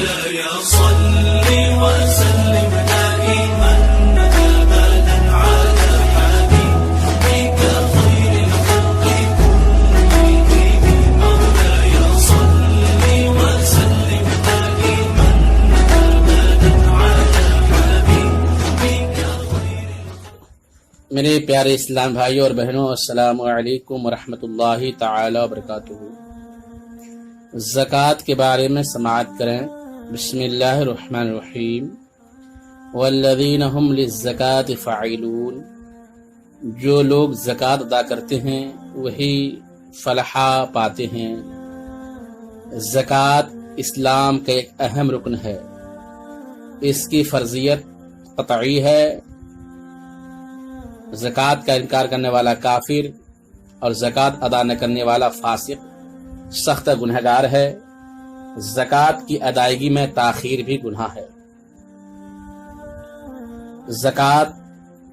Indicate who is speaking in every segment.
Speaker 1: مولاي صل وسلم دائما أبدا على حبيبك خير الخلق كلهم مولاي صل وسلم دائما أبدا على حبيبك خير
Speaker 2: میرے پیارے اسلام بھائیوں اور بہنوں، السلام علیکم ورحمۃ اللہ تعالی وبرکاتہ۔ زکوٰۃ کے بارے میں سماعت کریں۔ بسم اللہ الرحمن الرحیم۔ والذین هم للزکاۃ فاعلون، جو لوگ زکوٰۃ ادا کرتے ہیں وہی فلاح پاتے ہیں۔ زکوٰۃ اسلام کا ایک اہم رکن ہے، اس کی فرضیت قطعی ہے۔ زکوٰۃ کا انکار کرنے والا کافر اور زکوٰۃ ادا نہ کرنے والا فاسق سخت گنہگار ہے۔ زکوٰۃ کی ادائیگی میں تاخیر بھی گناہ ہے۔ زکوٰۃ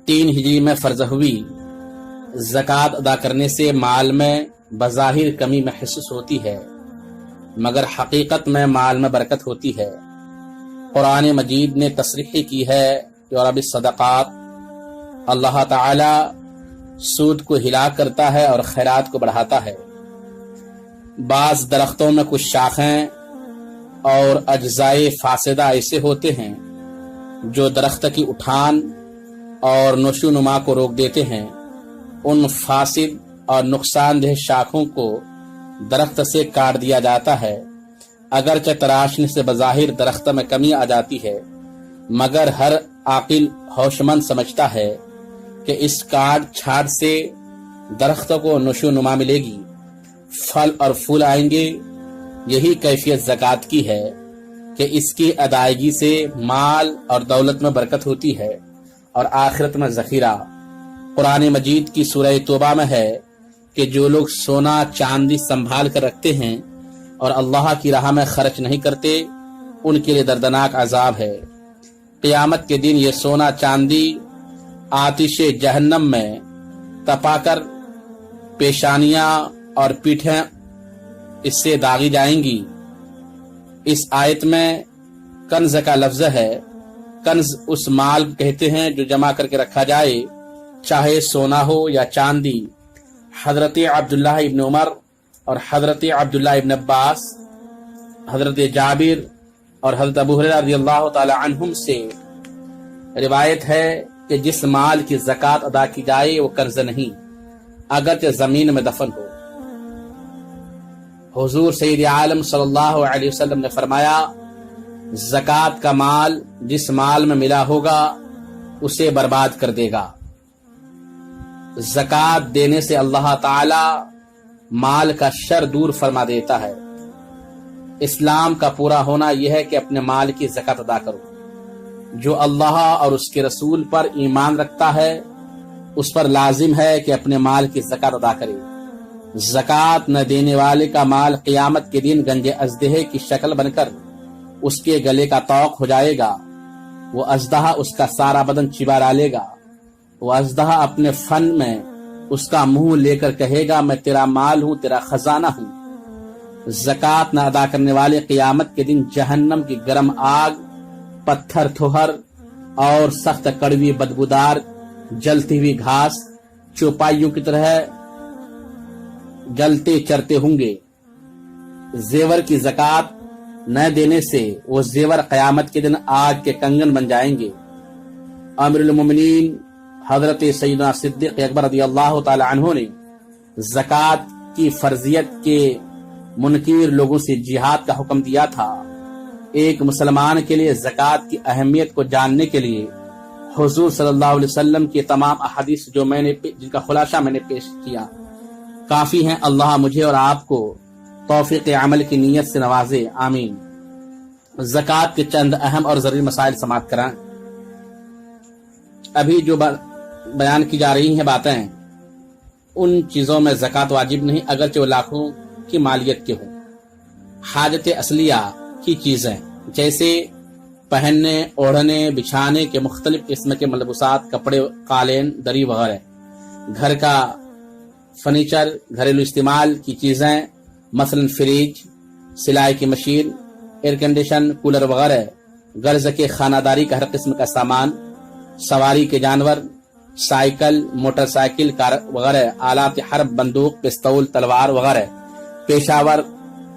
Speaker 2: 3 ہجری میں فرض ہوئی۔ زکوٰۃ ادا کرنے سے مال میں بظاہر کمی محسوس ہوتی ہے، مگر حقیقت میں مال میں برکت ہوتی ہے۔ قرآن مجید نے تصریح کی ہے کہ اور الصدقات، اللہ تعالی سود کو ہلاک کرتا ہے اور خیرات کو بڑھاتا ہے۔ بعض درختوں میں کچھ شاخیں اور اجزائے فاسدہ ایسے ہوتے ہیں جو درخت کی اٹھان اور نشو نما کو روک دیتے ہیں۔ ان فاسد اور نقصان دہ شاخوں کو درخت سے کاٹ دیا جاتا ہے۔ اگرچہ تراشنے سے بظاہر درخت میں کمی آ جاتی ہے، مگر ہر عاقل ہوش مند سمجھتا ہے کہ اس کاٹ چھاٹ سے درخت کو نشو نما ملے گی، پھل اور پھول آئیں گے۔ یہی کیفیت زکوٰۃ کی ہے کہ اس کی ادائیگی سے مال اور دولت میں برکت ہوتی ہے اور آخرت میں ذخیرہ۔ قرآن مجید کی سورہ توبہ میں ہے کہ جو لوگ سونا چاندی سنبھال کر رکھتے ہیں اور اللہ کی راہ میں خرچ نہیں کرتے، ان کے لیے دردناک عذاب ہے۔ قیامت کے دن یہ سونا چاندی آتش جہنم میں تپا کر پیشانیاں اور پیٹھیں اس سے داغی جائیں گی۔ اس آیت میں کنز کا لفظ ہے۔ کنز اس مال کو کہتے ہیں جو جمع کر کے رکھا جائے، چاہے سونا ہو یا چاندی۔ حضرت عبداللہ ابن عمر اور حضرت عبداللہ ابن عباس، حضرت جابر اور حضرت ابو ہریرہ رضی اللہ تعالی عنہم سے روایت ہے کہ جس مال کی زکوٰۃ ادا کی جائے وہ قرض نہیں، اگرچہ زمین میں دفن ہو۔ حضور سید عالم صلی اللہ علیہ وسلم نے فرمایا، زکوٰۃ کا مال جس مال میں ملا ہوگا اسے برباد کر دے گا۔ زکوٰۃ دینے سے اللہ تعالی مال کا شر دور فرما دیتا ہے۔ اسلام کا پورا ہونا یہ ہے کہ اپنے مال کی زکوٰۃ ادا کرو۔ جو اللہ اور اس کے رسول پر ایمان رکھتا ہے اس پر لازم ہے کہ اپنے مال کی زکوٰۃ ادا کرے۔ زکوٰۃ نہ دینے والے کا مال قیامت کے دن گنج اژدہے کی شکل بن کر اس کے گلے کا طوق ہو جائے گا۔ وہ اژدہا اس کا سارا بدن چبا ڈالے گا۔ وہ اژدہا اپنے فن میں اس کا منہ لے کر کہے گا، میں تیرا مال ہوں، تیرا خزانہ ہوں۔ زکوٰۃ نہ ادا کرنے والے قیامت کے دن جہنم کی گرم آگ، پتھر تھوہر اور سخت کڑوی بدبودار جلتی ہوئی گھاس چوپائیوں کی طرح جلتے چرتے ہوں گے۔ زیور کی زکوٰۃ نہ دینے سے وہ زیور قیامت کے دن آگ کے کنگن بن جائیں گے۔ امیر المومنین حضرت سیدنا صدیق اکبر رضی اللہ تعالی عنہ نے زکوٰۃ کی فرضیت کے منکر لوگوں سے جہاد کا حکم دیا تھا۔ ایک مسلمان کے لیے زکوٰۃ کی اہمیت کو جاننے کے لیے حضور صلی اللہ علیہ وسلم کی تمام احادیث جن کا خلاصہ میں نے پیش کیا کافی ہیں۔ اللہ مجھے اور آپ کو توفیق عمل کی نیت سے نوازے، آمین۔ زکوٰۃ کے چند اہم اور ضروری مسائل سماعت کرائیں۔ ابھی جو بیان کی جا رہی ہیں باتیں، ان چیزوں میں زکوٰۃ واجب نہیں، اگرچہ وہ لاکھوں کی مالیت کے ہوں۔ حاجت اصلیہ کی چیزیں جیسے پہننے، اوڑھنے، بچھانے کے مختلف قسم کے ملبوسات، کپڑے، قالین، دری وغیرہ، گھر کا فرنیچر، گھریلو استعمال کی چیزیں مثلا فریج، سلائی کی مشین، ایئر کنڈیشن، کولر وغیرہ، غرض کے خانہ کا ہر قسم کا سامان، سواری کے جانور، سائیکل، موٹر سائیکل، کار وغیرہ، آلات حرب، بندوق، پستول، تلوار وغیرہ، پیشاور،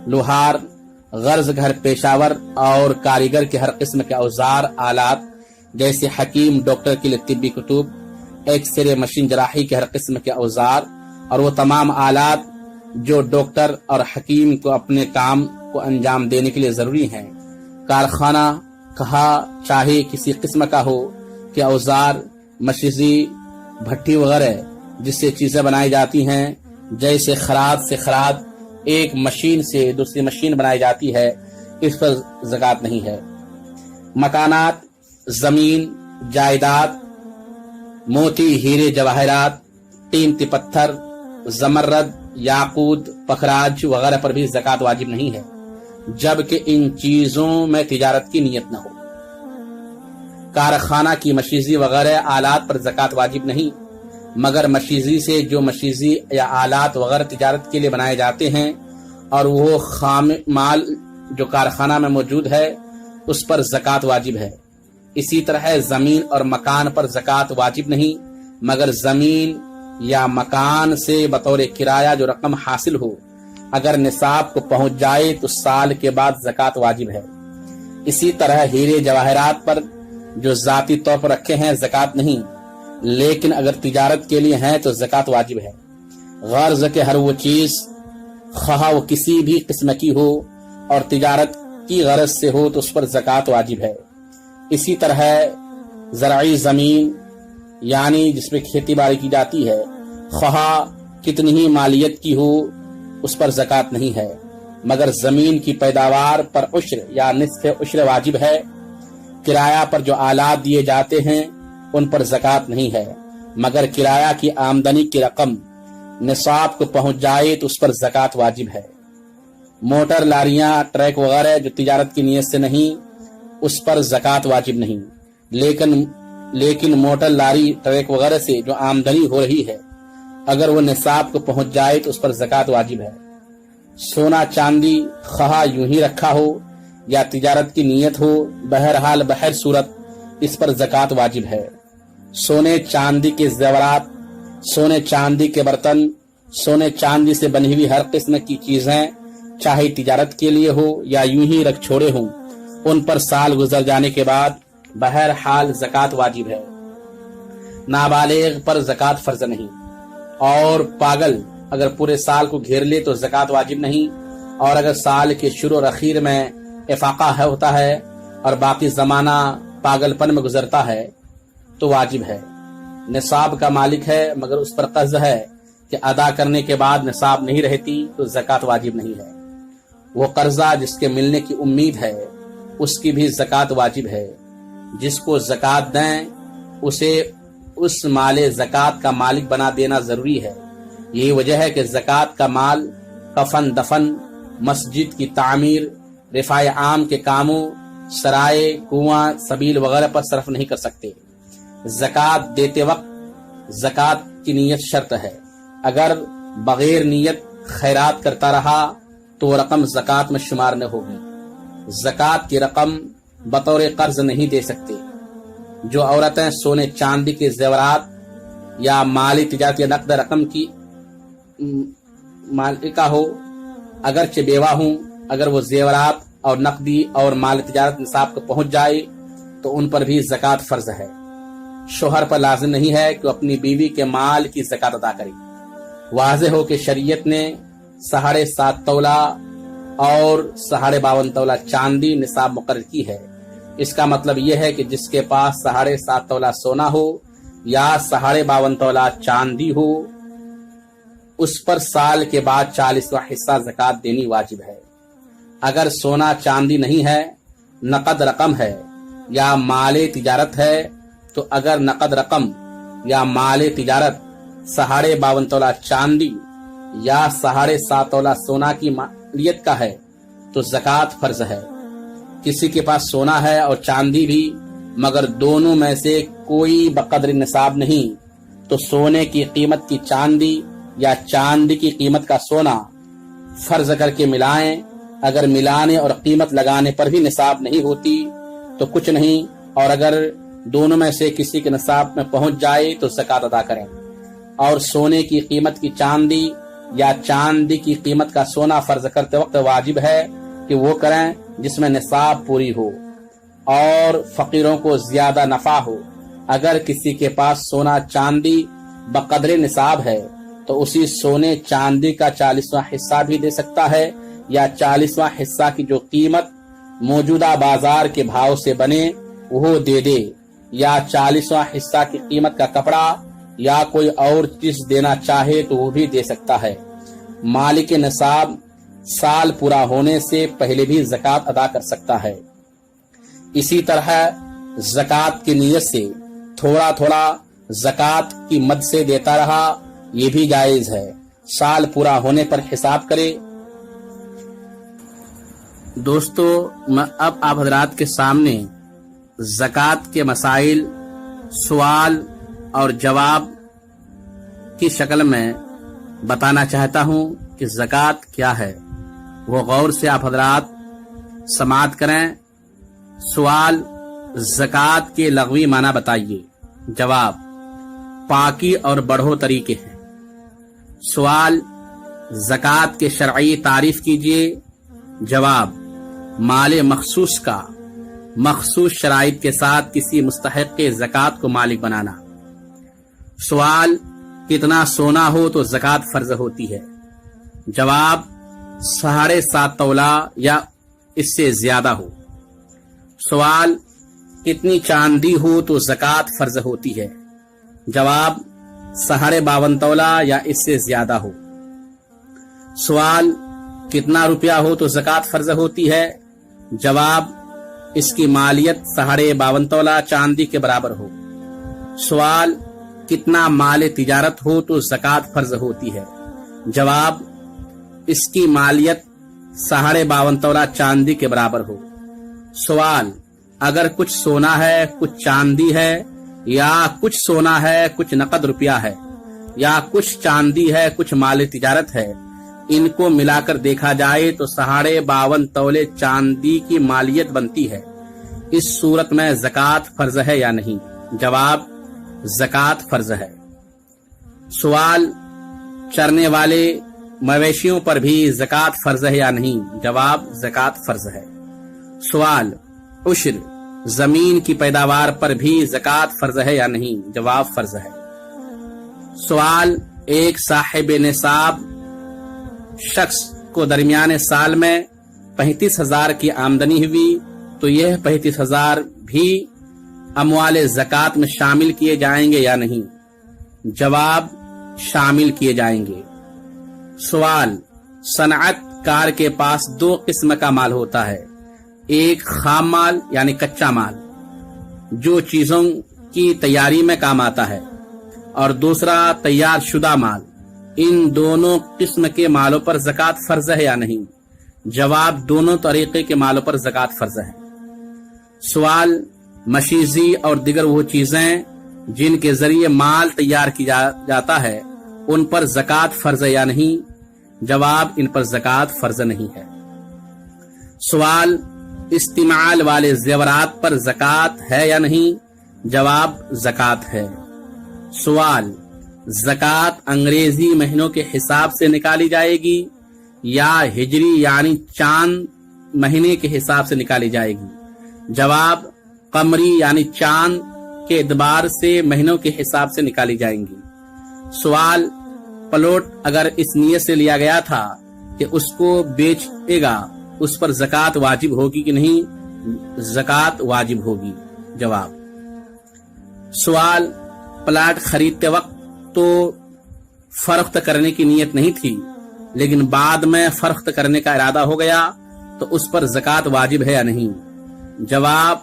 Speaker 2: لوہار، غرض گھر پیشاور اور کاریگر کے ہر قسم کے اوزار، آلات جیسے حکیم، ڈاکٹر کے لیے طبی کتب، ایکس رے مشین، جراحی کے ہر قسم کے اوزار اور وہ تمام آلات جو ڈاکٹر اور حکیم کو اپنے کام کو انجام دینے کے لیے ضروری ہیں۔ کارخانہ کہا چاہے کسی قسم کا ہو کہ اوزار، مشیزی، بھٹی وغیرہ جس سے چیزیں بنائی جاتی ہیں، جیسے خراد سے خراد، ایک مشین سے دوسری مشین بنائی جاتی ہے، اس پر زکوٰۃ نہیں ہے۔ مکانات، زمین، جائیداد، موتی، ہیرے جواہرات، قیمتی پتھر، زمرد، یاقوت، پخراج وغیرہ پر بھی زکوٰۃ واجب نہیں ہے، جبکہ ان چیزوں میں تجارت کی نیت نہ ہو۔ کارخانہ کی مشیزی وغیرہ آلات پر زکوٰۃ واجب نہیں، مگر مشیزی سے جو مشیزی یا آلات وغیرہ تجارت کے لیے بنائے جاتے ہیں اور وہ خام مال جو کارخانہ میں موجود ہے اس پر زکوٰۃ واجب ہے۔ اسی طرح زمین اور مکان پر زکوٰۃ واجب نہیں، مگر زمین یا مکان سے بطور کرایہ جو رقم حاصل ہو اگر نصاب کو پہنچ جائے تو سال کے بعد زکوٰۃ واجب ہے۔ اسی طرح ہیرے جواہرات پر جو ذاتی طور پر رکھے ہیں زکوٰۃ نہیں، لیکن اگر تجارت کے لیے ہیں تو زکوٰۃ واجب ہے۔ غرض کہ ہر وہ چیز خواہ وہ کسی بھی قسم کی ہو اور تجارت کی غرض سے ہو تو اس پر زکوٰۃ واجب ہے۔ اسی طرح زرعی زمین یعنی جس میں کھیتی باڑی کی جاتی ہے، خواہ کتنی ہی مالیت کی ہو اس پر زکوٰۃ نہیں ہے، مگر زمین کی پیداوار پر عشر یا نصف عشر واجب ہے۔ کرایہ پر جو آلات دیے جاتے ہیں ان پر زکوٰۃ نہیں ہے، مگر کرایہ کی آمدنی کی رقم نصاب کو پہنچ جائے تو اس پر زکوٰۃ واجب ہے۔ موٹر، لاریاں، ٹرک وغیرہ جو تجارت کی نیت سے نہیں اس پر زکوٰۃ واجب نہیں، لیکن موٹر، لاری، ٹرک وغیرہ سے جو آمدنی ہو رہی ہے اگر وہ نصاب کو پہنچ جائے تو اس پر زکوٰۃ واجب ہے۔ سونا چاندی خواہ یوں ہی رکھا ہو یا تجارت کی نیت ہو، بہرحال بہر صورت اس پر زکوٰۃ واجب ہے۔ سونے چاندی کے زیورات، سونے چاندی کے برتن، سونے چاندی سے بنی ہوئی ہر قسم کی چیزیں چاہے تجارت کے لیے ہو یا یوں ہی رکھ چھوڑے ہوں، ان پر سال گزر جانے کے بعد بہرحال زکوٰۃ واجب ہے۔ نابالغ پر زکوٰۃ فرض نہیں، اور پاگل اگر پورے سال کو گھیر لے تو زکوٰۃ واجب نہیں، اور اگر سال کے شروع اور اخیر میں افاقہ ہوتا ہے اور باقی زمانہ پاگل پن میں گزرتا ہے تو واجب ہے۔ نصاب کا مالک ہے مگر اس پر قرض ہے کہ ادا کرنے کے بعد نصاب نہیں رہتی تو زکوٰۃ واجب نہیں ہے۔ وہ قرضہ جس کے ملنے کی امید ہے اس کی بھی زکوٰۃ واجب ہے۔ جس کو زکوٰۃ دیں اسے اس مال زکوٰۃ کا مالک بنا دینا ضروری ہے۔ یہی وجہ ہے کہ زکوٰۃ کا مال کفن دفن، مسجد کی تعمیر، رفاع عام کے کاموں، سرائے، کنواں، سبیل وغیرہ پر صرف نہیں کر سکتے۔ زکوٰۃ دیتے وقت زکوٰۃ کی نیت شرط ہے، اگر بغیر نیت خیرات کرتا رہا تو وہ رقم زکوٰۃ میں شمار نہ ہوگی۔ زکوٰۃ کی رقم بطور قرض نہیں دے سکتے۔ جو عورتیں سونے چاندی کے زیورات یا مالی تجارت یا نقد رقم کی مالکہ ہو، اگرچہ بیوہ ہوں، اگر وہ زیورات اور نقدی اور مال تجارت نصاب کو پہنچ جائے تو ان پر بھی زکوٰۃ فرض ہے۔ شوہر پر لازم نہیں ہے کہ وہ اپنی بیوی کے مال کی زکوٰۃ ادا کرے۔ واضح ہو کہ شریعت نے 7.5 تولہ اور 52.5 تولہ چاندی نصاب مقرر کی ہے۔ اس کا مطلب یہ ہے کہ جس کے پاس 7.5 تولہ سونا ہو یا 52.5 تولہ چاندی ہو اس پر سال کے بعد 40واں حصہ زکوٰۃ دینی واجب ہے۔ اگر سونا چاندی نہیں ہے، نقد رقم ہے یا مال تجارت ہے تو اگر نقد رقم یا مال تجارت 52.5 تولہ چاندی یا 7.5 تولہ سونا کی مالیت کا ہے تو زکوٰۃ فرض ہے۔ کسی کے پاس سونا ہے اور چاندی بھی مگر دونوں میں سے کوئی بقدر نصاب نہیں تو سونے کی قیمت کی چاندی یا چاندی کی قیمت کا سونا فرض کر کے ملائیں اگر ملانے اور قیمت لگانے پر بھی نصاب نہیں ہوتی تو کچھ نہیں، اور اگر دونوں میں سے کسی کے نصاب میں پہنچ جائے تو زکوٰۃ ادا کریں۔ اور سونے کی قیمت کی چاندی یا چاندی کی قیمت کا سونا فرض کرتے وقت واجب ہے کہ وہ کریں جس میں نصاب پوری ہو اور فقیروں کو زیادہ نفع ہو۔ اگر کسی کے پاس سونا چاندی بقدر نصاب ہے تو اسی سونے چاندی کا 40واں حصہ بھی دے سکتا ہے، یا 40واں حصہ کی جو قیمت موجودہ بازار کے بھاؤ سے بنے وہ دے دے، یا 40واں حصہ کی قیمت کا کپڑا یا کوئی اور چیز دینا چاہے تو وہ بھی دے سکتا ہے۔ مالک نصاب سال پورا ہونے سے پہلے بھی زکوٰۃ ادا کر سکتا ہے۔ اسی طرح زکوٰۃ کی نیت سے تھوڑا تھوڑا زکوٰۃ کی مد سے دیتا رہا، یہ بھی جائز ہے، سال پورا ہونے پر حساب کرے۔ دوستو، میں اب آپ حضرات کے سامنے زکوٰۃ کے مسائل، سوال اور جواب کی شکل میں بتانا چاہتا ہوں کہ زکوٰۃ کیا ہے، وہ غور سے آپ حضرات سماعت کریں۔ سوال: زکوٰۃ کے لغوی معنی بتائیے۔ جواب: پاکی اور بڑھو طریقے ہیں۔ سوال: زکوٰۃ کے شرعی تعریف کیجیے۔ جواب: مال مخصوص کا مخصوص شرائط کے ساتھ کسی مستحق کے زکوٰۃ کو مالک بنانا۔ سوال: کتنا سونا ہو تو زکوٰۃ فرض ہوتی ہے؟ جواب: 7.5 تولہ یا اس سے زیادہ ہو۔ سوال: کتنی چاندی ہو تو زکوٰۃ فرض ہوتی ہے؟ جواب: 52.5 تولہ یا اس سے زیادہ ہو۔ سوال: کتنا روپیہ ہو تو زکوٰۃ فرض ہوتی ہے؟ جواب: اس کی مالیت 52.5 تولہ چاندی کے برابر ہو۔ سوال: کتنا مال تجارت ہو تو زکوٰۃ فرض ہوتی ہے؟ جواب: اس کی مالیت 52.5 تولہ چاندی کے برابر ہو۔ سوال: اگر کچھ سونا ہے، کچھ چاندی ہے، یا کچھ سونا ہے، کچھ نقد روپیہ ہے، یا کچھ چاندی ہے، کچھ مال تجارت ہے، ان کو ملا کر دیکھا جائے تو 52.5 تولے چاندی کی مالیت بنتی ہے، اس صورت میں زکوٰۃ فرض ہے یا نہیں؟ جواب: زکوٰۃ فرض ہے۔ سوال: چرنے والے مویشیوں پر بھی زکوٰۃ فرض ہے یا نہیں؟ جواب: زکوٰۃ فرض ہے۔ سوال: عشر زمین کی پیداوار پر بھی زکوٰۃ فرض ہے یا نہیں؟ جواب: فرض ہے۔ سوال: ایک صاحب نصاب شخص کو درمیان سال میں 35,000 کی آمدنی ہوئی تو یہ 35,000 بھی اموال زکوٰۃ میں شامل کیے جائیں گے یا نہیں؟ جواب: شامل کیے جائیں گے۔ سوال: صنعت کار کے پاس 2 قسم کا مال ہوتا ہے، ایک خام مال یعنی کچا مال جو چیزوں کی تیاری میں کام آتا ہے، اور دوسرا تیار شدہ مال۔ ان دونوں قسم کے مالوں پر زکوٰۃ فرض ہے یا نہیں؟ جواب: دونوں طریقے کے مالوں پر زکوٰۃ فرض ہے۔ سوال: مشیزی اور دیگر وہ چیزیں جن کے ذریعے مال تیار کیا جاتا ہے ان پر زکوٰۃ فرض ہے یا نہیں؟ جواب: ان پر زکوٰۃ فرض نہیں ہے۔ سوال: استعمال والے زیورات پر زکوٰۃ ہے یا نہیں؟ جواب: زکوٰۃ ہے۔ سوال: زکوٰۃ انگریزی مہینوں کے حساب سے نکالی جائے گی یا ہجری یعنی چاند مہینے کے حساب سے نکالی جائے گی؟ جواب: قمری یعنی چاند کے اعتبار سے مہینوں کے حساب سے نکالی جائیں گی۔ سوال: پلاٹ اگر اس نیت سے لیا گیا تھا کہ اس کو بیچے گا، اس پر زکوٰۃ واجب ہوگی کہ نہیں؟ زکوٰۃ واجب ہوگی۔ جواب: سوال: پلاٹ خریدتے وقت تو فروخت کرنے کی نیت نہیں تھی لیکن بعد میں فروخت کرنے کا ارادہ ہو گیا تو اس پر زکوٰۃ واجب ہے یا نہیں؟ جواب: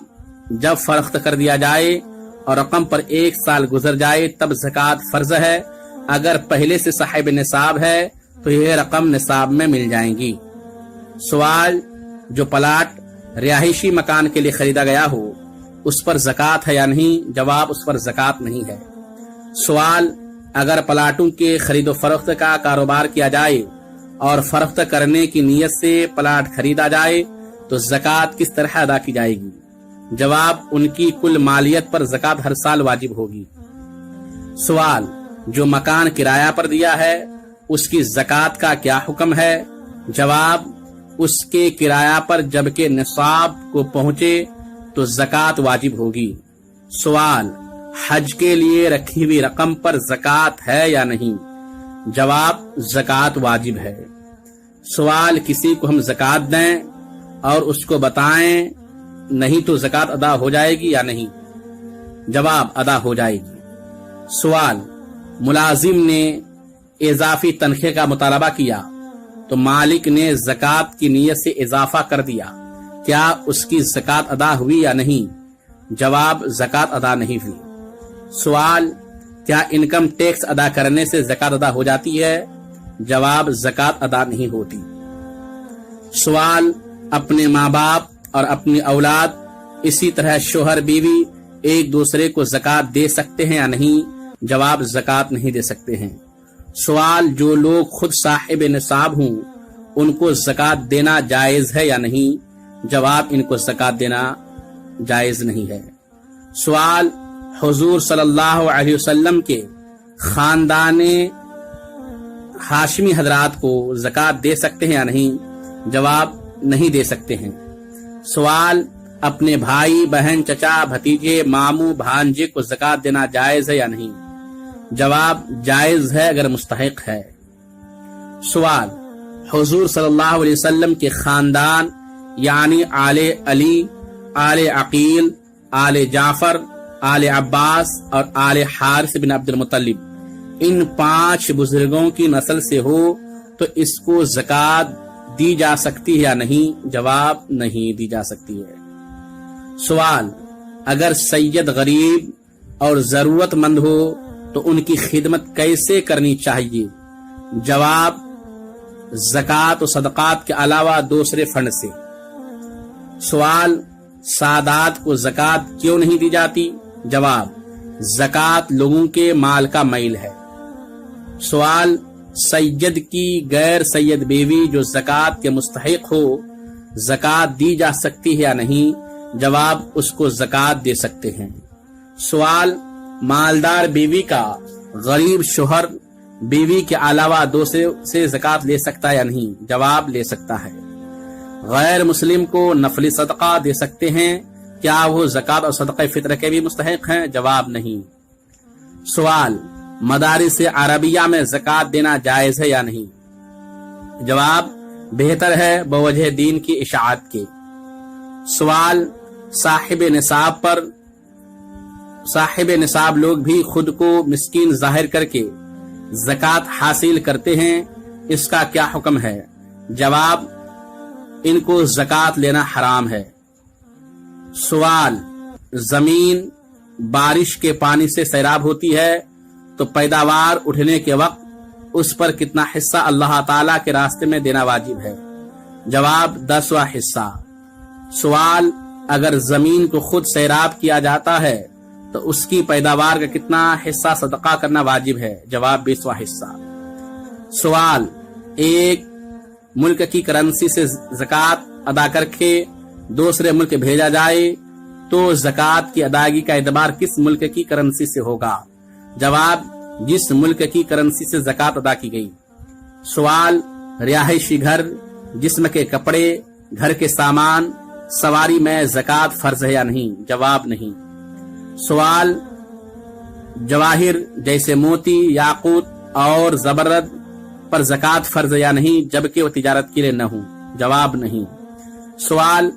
Speaker 2: جب فروخت کر دیا جائے اور رقم پر 1 سال گزر جائے تب زکوٰۃ فرض ہے، اگر پہلے سے صاحب نصاب ہے تو یہ رقم نصاب میں مل جائیں گی۔ سوال: جو پلاٹ رہائشی مکان کے لیے خریدا گیا ہو اس پر زکوٰۃ ہے یا نہیں؟ جواب: اس پر زکوٰۃ نہیں ہے۔ سوال: اگر پلاٹوں کے خرید و فروخت کا کاروبار کیا جائے اور فروخت کرنے کی نیت سے پلاٹ خریدا جائے تو زکوٰۃ کس طرح ادا کی جائے گی؟ جواب، ان کی کل مالیت پر زکوٰۃ ہر سال واجب ہوگی۔ سوال، جو مکان کرایہ پر دیا ہے اس کی زکوٰۃ کا کیا حکم ہے؟ جواب، اس کے کرایہ پر جبکہ نصاب کو پہنچے تو زکوٰۃ واجب ہوگی۔ سوال، حج کے لیے رکھی ہوئی رقم پر زکوٰۃ ہے یا نہیں؟ جواب، زکوٰۃ واجب ہے۔ سوال، کسی کو ہم زکوٰۃ دیں اور اس کو بتائیں نہیں تو زکوٰۃ ادا ہو جائے گی یا نہیں؟ جواب، ادا ہو جائے گی۔ سوال، ملازم نے اضافی تنخواہ کا مطالبہ کیا تو مالک نے زکوٰۃ کی نیت سے اضافہ کر دیا، کیا اس کی زکوٰۃ ادا ہوئی یا نہیں؟ جواب، زکوٰۃ ادا نہیں ہوئی۔ سوال، کیا انکم ٹیکس ادا کرنے سے زکوٰۃ ادا ہو جاتی ہے؟ جواب، زکوٰۃ ادا نہیں ہوتی۔ سوال، اپنے ماں باپ اور اپنی اولاد اسی طرح شوہر بیوی ایک دوسرے کو زکوٰۃ دے سکتے ہیں یا نہیں؟ جواب، زکوٰۃ نہیں دے سکتے ہیں۔ سوال، جو لوگ خود صاحب نصاب ہوں ان کو زکوٰۃ دینا جائز ہے یا نہیں؟ جواب، ان کو زکوٰۃ دینا جائز نہیں ہے۔ سوال، حضور صلی اللہ علیہ وسلم کے خاندان ہاشمی حضرات کو زکوٰۃ دے سکتے ہیں یا نہیں؟ جواب، نہیں دے سکتے ہیں۔ سوال، اپنے بھائی بہن چچا بھتیجے ماموں بھانجے کو زکوٰۃ دینا جائز ہے یا نہیں؟ جواب، جائز ہے اگر مستحق ہے۔ سوال، حضور صلی اللہ علیہ وسلم کے خاندان یعنی آل علی، آل عقیل، آل جعفر، آل عباس اور آل حارث بن عبد المطلب، ان 5 بزرگوں کی نسل سے ہو تو اس کو زکوٰۃ دی جا سکتی ہے یا نہیں؟ جواب، نہیں دی جا سکتی ہے۔ سوال، اگر سید غریب اور ضرورت مند ہو تو ان کی خدمت کیسے کرنی چاہیے؟ جواب، زکوٰۃ و صدقات کے علاوہ دوسرے فنڈ سے۔ سوال، سادات کو زکوٰۃ کیوں نہیں دی جاتی؟ جواب، زکوٰۃ لوگوں کے مال کا میل ہے۔ سوال، سید کی غیر سید بیوی جو زکوٰۃ کے مستحق ہو زکوٰۃ دی جا سکتی ہے یا نہیں؟ جواب، اس کو زکوٰۃ دے سکتے ہیں۔ سوال، مالدار بیوی کا غریب شوہر بیوی کے علاوہ دوسرے سے زکوٰۃ لے سکتا ہے یا نہیں؟ جواب، لے سکتا ہے۔ غیر مسلم کو نفلی صدقہ دے سکتے ہیں، کیا وہ زکوٰۃ اور صدقہ فطر کے بھی مستحق ہیں؟ جواب، نہیں۔ سوال، مدارس عربیہ میں زکوٰۃ دینا جائز ہے یا نہیں؟ جواب، بہتر ہے بوجہ دین کی اشاعت کے۔ سوال، صاحب نصاب لوگ بھی خود کو مسکین ظاہر کر کے زکوٰۃ حاصل کرتے ہیں، اس کا کیا حکم ہے؟ جواب، ان کو زکوٰۃ لینا حرام ہے۔ سوال، زمین بارش کے پانی سے سیراب ہوتی ہے تو پیداوار اٹھنے کے وقت اس پر کتنا حصہ اللہ تعالیٰ کے راستے میں دینا واجب ہے؟ جواب، 10واں حصہ۔ سوال، اگر زمین کو خود سیراب کیا جاتا ہے تو اس کی پیداوار کا کتنا حصہ صدقہ کرنا واجب ہے؟ جواب، 20واں حصہ۔ سوال، ایک ملک کی کرنسی سے زکوٰۃ ادا کر کے دوسرے ملک بھیجا جائے تو زکوٰۃ کی ادائیگی کا اعتبار کس ملک کی کرنسی سے ہوگا؟ جواب، جس ملک کی کرنسی سے زکوٰۃ ادا کی گئی۔ سوال، رہائشی گھر، جسم کے کپڑے، گھر کے سامان، سواری میں زکوٰۃ فرض ہے یا نہیں؟ جواب، نہیں۔ سوال، جواہر جیسے موتی، یاقوت اور زبرد پر زکوٰۃ فرض ہے یا نہیں جبکہ وہ تجارت کے لیے نہ ہوں؟ جواب، نہیں۔ سوال،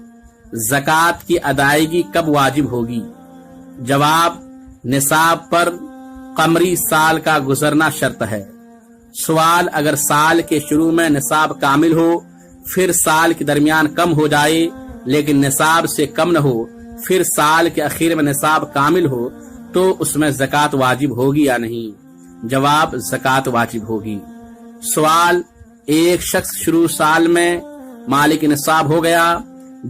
Speaker 2: زکوٰۃ کی ادائیگی کب واجب ہوگی؟ جواب، نصاب پر قمری سال کا گزرنا شرط ہے۔ سوال، اگر سال کے شروع میں نصاب کامل ہو پھر سال کے درمیان کم ہو جائے لیکن نصاب سے کم نہ ہو پھر سال کے اخیر میں نصاب کامل ہو تو اس میں زکوٰۃ واجب ہوگی یا نہیں؟ جواب، زکوٰۃ واجب ہوگی۔ سوال، ایک شخص شروع سال میں مالک نصاب ہو گیا،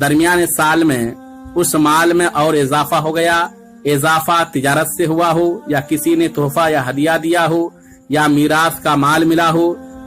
Speaker 2: درمیان سال میں اس مال میں اور اضافہ ہو گیا، اضافہ تجارت سے ہوا ہو یا کسی نے تحفہ یا ہدیہ دیا ہو یا میراث کا مال ملا ہو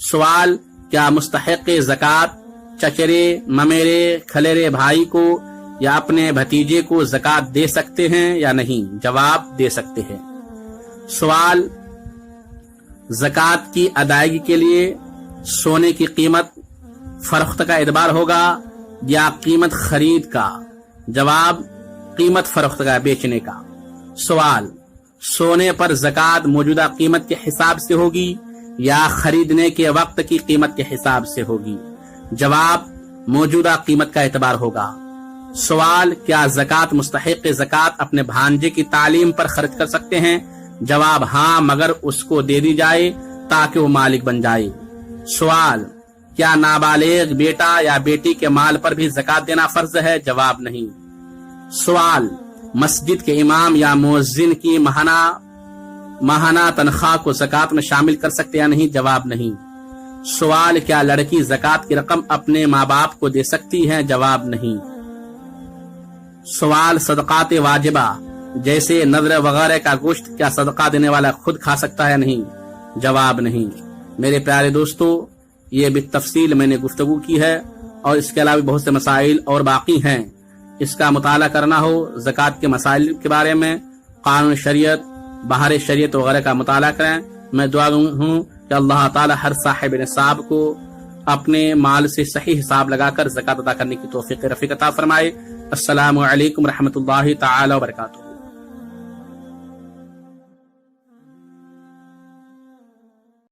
Speaker 2: سوال: کیا مستحق زکوٰۃ چچرے، ممیرے، کھلیرے بھائی کو یا اپنے بھتیجے کو زکوٰۃ دے سکتے ہیں یا نہیں؟ جواب: دے سکتے ہیں۔ سوال: زکوٰۃ کی ادائیگی کے لیے سونے کی قیمت فروخت کا اعتبار ہوگا یا قیمت خرید کا؟ جواب: قیمت فروخت کا، بیچنے کا۔ سوال: سونے پر زکوٰۃ موجودہ قیمت کے حساب سے ہوگی یا خریدنے کے وقت کی قیمت کے حساب سے ہوگی؟ جواب: موجودہ قیمت کا اعتبار ہوگا۔ سوال: کیا زکوٰۃ مستحق زکوٰۃ اپنے بھانجے کی تعلیم پر خرچ کر سکتے ہیں؟ جواب: ہاں، مگر اس کو دے دی جائے تاکہ وہ مالک بن جائے۔ سوال: کیا نابالغ بیٹا یا بیٹی کے مال پر بھی زکوٰۃ دینا فرض ہے؟ جواب: نہیں۔ سوال: مسجد کے امام یا مؤذن کی ماہانہ تنخواہ کو زکوٰۃ میں شامل کر سکتے یا نہیں؟ جواب: نہیں۔ سوال: کیا لڑکی زکوٰۃ کی رقم اپنے ماں باپ کو دے سکتی ہے؟ جواب: نہیں۔ سوال: صدقات واجبہ جیسے نذر وغیرہ کا گوشت کیا صدقہ دینے والا خود کھا سکتا ہے یا نہیں؟ جواب: نہیں۔ میرے پیارے دوستو، یہ بالتفصیل میں نے گفتگو کی ہے، اور اس کے علاوہ بہت سے مسائل اور باقی ہیں۔ اس کا مطالعہ کرنا ہو، زکوٰۃ کے مسائل کے بارے میں، قانون شریعت، بہار شریعت وغیرہ کا مطالعہ کریں۔ میں دعا ہوں کہ اللہ تعالی ہر صاحب نصاب کو اپنے مال سے صحیح حساب لگا کر زکوٰۃ ادا کرنے کی توفیق رفیق عطا فرمائے۔ السلام علیکم رحمۃ اللہ تعالی وبرکاتہ۔